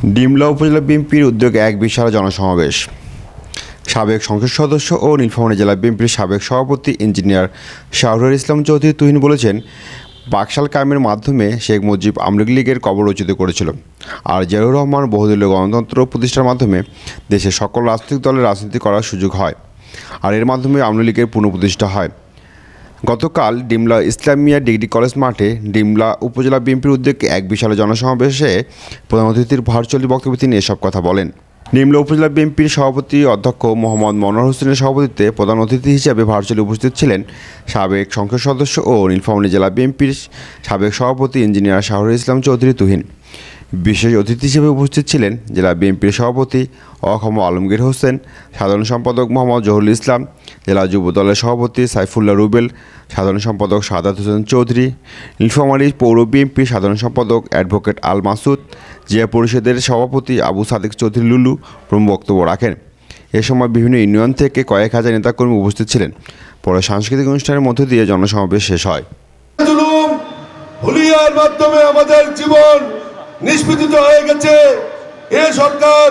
ডিমলা উপজেলা বিএনপির উদ্যোগে এক বিশাল জনসমাবেশ। সাবেক সংসদ সদস্য ও নীলফামারী জেলা বিএনপির সাবেক সভাপতি ইঞ্জিনিয়ার শাহরুল ইসলাম চৌধুরী তুহিন বলেছেন, বাকশাল কায়েমের মাধ্যমে শেখ মুজিব আওয়ামী লীগের কবর রচিত করেছিল, আর জিয়াউর রহমান বহুদলীয় গণতন্ত্র প্রতিষ্ঠার মাধ্যমে দেশের সকল রাজনৈতিক দলের রাজনীতি করার সুযোগ হয়, আর এর মাধ্যমে আওয়ামী লীগের পুনঃপ্রতিষ্ঠা হয়। গতকাল ডিমলা ইসলামিয়া ডিগ্রি কলেজ মাঠে ডিমলা উপজেলা বিএনপির উদ্যোগে এক বিশাল জনসমাবেশে প্রধান অতিথির ভার্চুয়ালি বক্তব্যে তিনি এসব কথা বলেন। ডিমলা উপজেলা বিএনপির সভাপতি অধ্যক্ষ মোহাম্মদ মনোয়ার হোসেনের সভাপতিত্বে প্রধান অতিথি হিসেবে ভার্চুয়ালি উপস্থিত ছিলেন সাবেক সংসদ সদস্য ও নীলফামারী জেলা বিএনপির সাবেক সভাপতি ইঞ্জিনিয়ার শাহরুল ইসলাম চৌধুরী তুহিন। বিশেষ অতিথি হিসেবে উপস্থিত ছিলেন জেলা বিএনপির সভাপতি অখম আলমগীর হোসেন, সাধারণ সম্পাদক মোহাম্মদ জহুরুল ইসলাম, জেলা যুব দলের সভাপতি সাইফুল্লাহ রুবেল, সাধারণ সম্পাদক সাদাত হোসেন চৌধুরী, নীলফামারী পৌর বিএনপির সাধারণ সম্পাদক অ্যাডভোকেট আল মাসুদ, জেলা পরিষদের সভাপতি আবু সাদিক চৌধুরী লুলু প্রমুখ বক্তব্য রাখেন। এ সময় বিভিন্ন ইউনিয়ন থেকে কয়েক হাজার নেতাকর্মী উপস্থিত ছিলেন। পরে সাংস্কৃতিক অনুষ্ঠানের মধ্য দিয়ে জনসমাবেশ শেষ হয়। মাধ্যমে আমাদের জীবন নিষ্পেষিত হয়ে গেছে। এ সরকার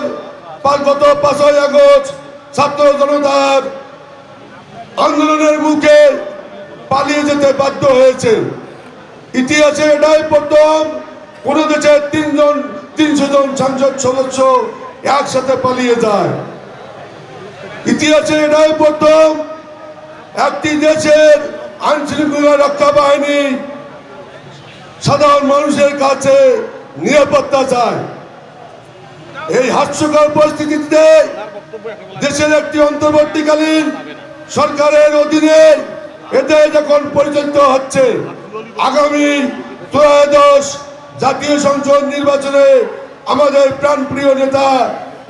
গত 5ই আগস্ট ছাত্র জনতার আন্দোলনের মুখে পালিয়ে যেতে বাধ্য হয়েছে। ইতিহাসে এটাই প্রথম কোন দেশে 300 জন সংসদ সদস্য একসাথে পালিয়ে যায়। ইতিহাসে এটাই প্রথম একটি দেশের আইনশৃঙ্খলা রক্ষা বাহিনী সাধারণ মানুষের কাছে নিরাপত্তা চায়। এই হাস্যকর পরিস্থিতিতে দেশের একটি অন্তর্বর্তীকালীন সরকারের অধীনে এতে যখন পরিচালিত হচ্ছে, আগামী ত্রয়োদশ জাতীয় সংসদ নির্বাচনে আমাদের প্রাণপ্রিয় নেতা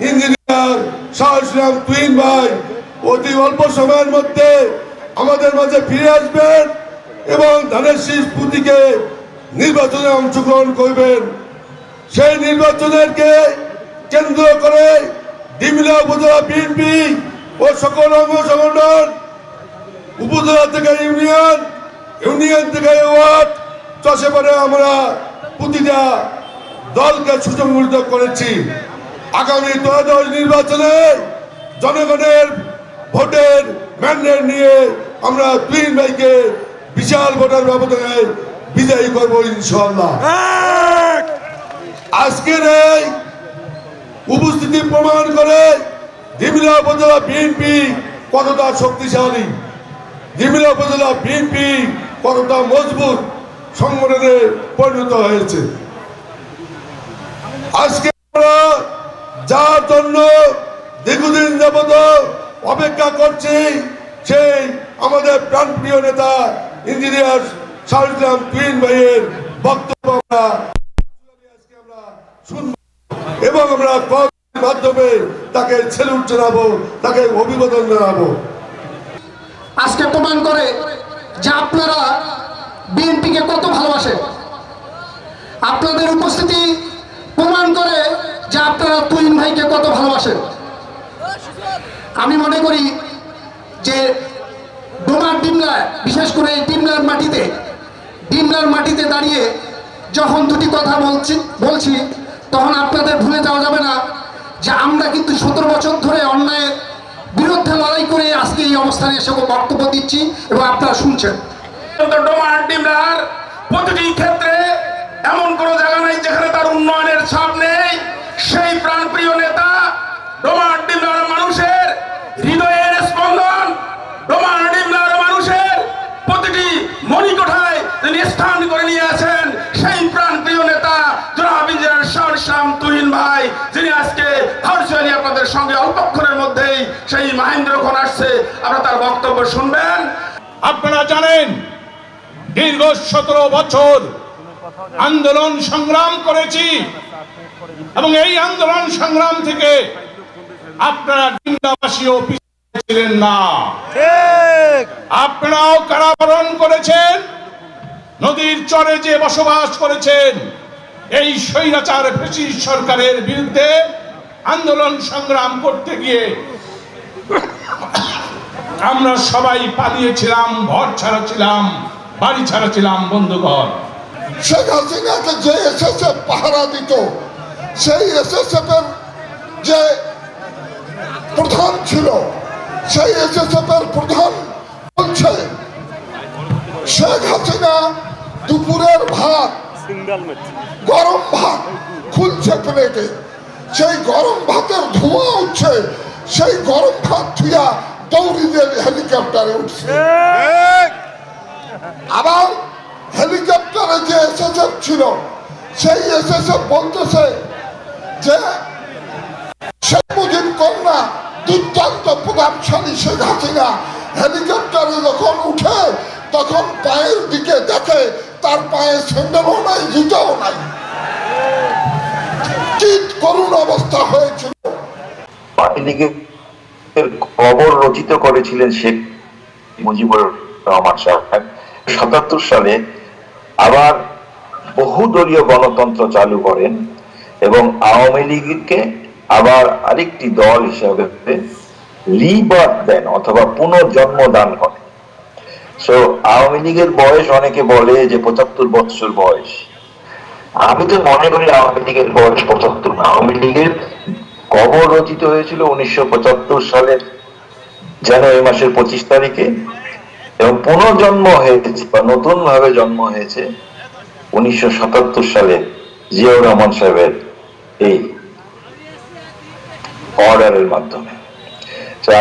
ইঞ্জিনিয়ার শাহরুল ইসলাম তুহিন ভাই অতি অল্প সময়ের মধ্যে আমাদের মাঝে ফিরে আসবেন এবং ধানের শীষ প্রতীকে নির্বাচনে অংশগ্রহণ করবেন। সেই নির্বাচনকে কেন্দ্র করে ডিমলা উপজেলা বিএনপি ও সকল অঙ্গ সংগঠন, উপজেলা থেকে ইউনিয়ন থেকে ওয়ার্ড চষে আমরা প্রতিটা দলকে সুসংগঠিত করেছি। আগামী ত্রয়োদশ নির্বাচনে জনগণের ভোটের ম্যান্ডেট নিয়ে আমরা তুহিন ভাইকে বিশাল ভোটের ব্যবধানে বিজয়ী করব ইনশাআল্লাহ। আজকের এই উপস্থিতি প্রমাণ করে ডিমলা উপজেলা বিএনপি কতটা শক্তিশালী, ডিমলা উপজেলা বিএনপি কতটা মজবুত সংগঠনে পরিণত হয়েছে। আজকে আমরা যার জন্য দীর্ঘদিন যাবত অপেক্ষা করছি, সেই আমাদের প্রাণপ্রিয় নেতা ইঞ্জিনিয়ার শাহরুল ইসলাম তুহিন ভাইয়ের বক্তব্য আমরা শুনব এবং আমরা মাধ্যমে তাকে সেলুট জানাবো, তাকে অভিবাদন জানাবো। আজকে প্রমাণ করে যে আপনারা বিএনপিকে কত ভালোবাসেন। আপনাদের উপস্থিতি প্রমাণ করে যে আপনারা তুহিন ভাইকে কত ভালোবাসেন। আমি মনে করি যে ডোমার ডিমলা, বিশেষ করে ডিমলার মাটিতে দাঁড়িয়ে যখন দুটি কথা বলছি তখন আপনাদের ভুলে যাওয়া যাবে না যে আমরা কিন্তু 17 বছর ধরে অন্যায়ের বিরুদ্ধে লড়াই করে আজকে এই অবস্থানে এসে বক্তব্য দিচ্ছি এবং আপনারা শুনছেন। ডোমার ডিমলার প্রতিটি ক্ষেত্রে এমন কোনো জায়গা নাই যেখানে তার উন্নয়নের ছাপ নেই। সেই প্রাণপ্রিয় নেতা ডোমার ডিমলার মানুষের হৃদয়ের স্পন্দন, ডোমার ডিমলার মানুষের প্রতিটি মণিকোঠায় তিনি স্থান করে নিয়ে আছেন সেই প্রাণপ্রিয় নেতা জনাব ইঞ্জিনিয়ার শাহরুল ইসলাম তুহিন ভাই, যিনি আজকে ভার্চুয়ালি আপনাদের সঙ্গে অল্পক্ষণের মধ্যেই সেই মহেন্দ্রক্ষণ আসছে, আপনারা তার বক্তব্য শুনবেন। আপনারা জানেন দীর্ঘ 17 বছর আন্দোলন সংগ্রাম করেছি এবং এই আন্দোলন সংগ্রাম থেকে আপনারা ডিমলাবাসীও পিছিয়ে ছিলেন না। আপনারাও কারাবরণ করেছেন, নদীর চরে যে বসবাস করেছেন, এই স্বৈরাচার ফ্যাসিস্ট সরকারের বিরুদ্ধে আন্দোলন সংগ্রাম করতে গিয়ে আমরা সবাই পালিয়েছিলাম, ঘর ছাড়া ছিলাম, বাড়ি ছাড়া ছিলাম, বন্ধুঘর। শেখ হাসিনাকে যে এসেছে পাহারা দিত, সেই এসএসএফ এর যে প্রধান ছিল, সেই এসএসএফ এর প্রধান বলছে শেখ হাসিনা দুপুরের ভাত, গরম ভাত খুলছে প্লেটে, সেই গরম ভাতের ধোঁয়া উঠছে, সেই গরম ভাত থুয়া দৌড়িদের হেলিকপ্টারে উঠছে। আবার হেলিকপ্টারে যে এসএসএফ ছিল, সেই এসএসএফ বলতেছে যে শেখ মুজিব কন্যা দুর্দান্ত প্রভাবশালী শেখ হাসিনা হেলিকপ্টারে যখন উঠে তখন পায়ের দিকে দেখে তার পায়ে স্যান্ডেলও নাই, জুতাও নাই। কি করুণ অবস্থা হয়েছিল। আওয়ামী লীগের খবর রচিত করেছিলেন শেখ মুজিবুর রহমান সাহেব ৭৭ সালে। আবার বহুদলীয় গণতন্ত্র চালু করেন এবং আওয়ামী লীগকে আবার আরেকটি দল হিসাবে রিবার্থ দেন অথবা পুনর্জন্ম দান করেন। সো আওয়ামী লীগের বয়স অনেকে বলে যে ৭৫ বছর বয়স। আমি তো মনে করি আওয়ামী লীগের বয়স ৭৫ না। আওয়ামী লীগের কবর রচিত হয়েছিল ১৯৭৫ সালের জানুয়ারি মাসের ২৫ তারিখে এবং পুনর্জন্ম হয়েছে বা নতুন ভাবে জন্ম হয়েছে ১৯৭৭ সালে জিয়াউর রহমান সাহেবের এই অর্ডারের মাধ্যমে।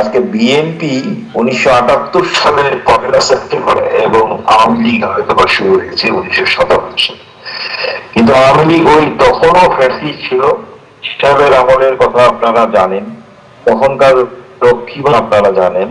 আজকে বিএনপি ১৯৭৮ সালের ১ সেপ্টেম্বর এবং আওয়ামী লীগ হয়তো শুরু হয়েছে ১৯৭৭ সালে। কিন্তু আওয়ামী লীগ ওই তখনও ফ্যাসিস্ট ছিল। সাহেবের আমলের কথা আপনারা জানেন, তখনকার রক্ষী আপনারা জানেন।